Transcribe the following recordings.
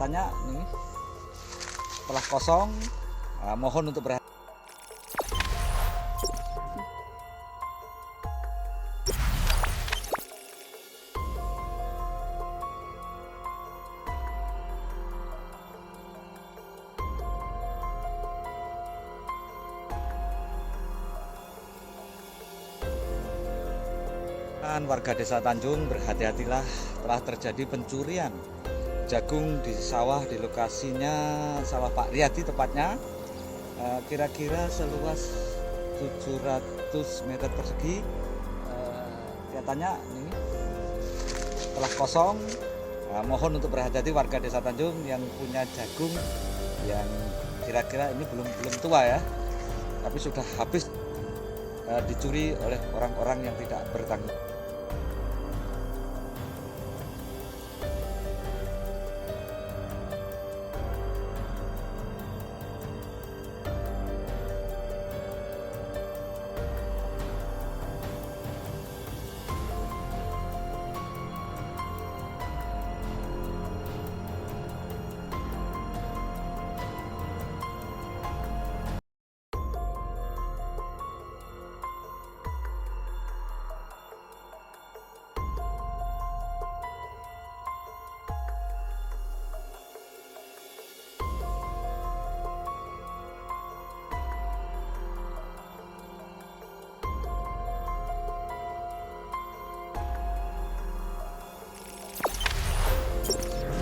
kelihatannya nih telah kosong. Mohon untuk berhati. Warga Desa Tanjung, berhati-hatilah, telah terjadi pencurian jagung di sawah, di lokasinya sawah Pak Riyadi tepatnya, kira-kira seluas 700 meter persegi. Kelihatannya ini telah kosong. Mohon untuk berhati-hati warga Desa Tanjung yang punya jagung yang kira-kira ini belum tua ya, tapi sudah habis dicuri oleh orang-orang yang tidak bertanggung.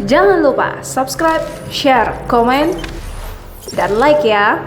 Jangan lupa subscribe, share, komen, dan like ya.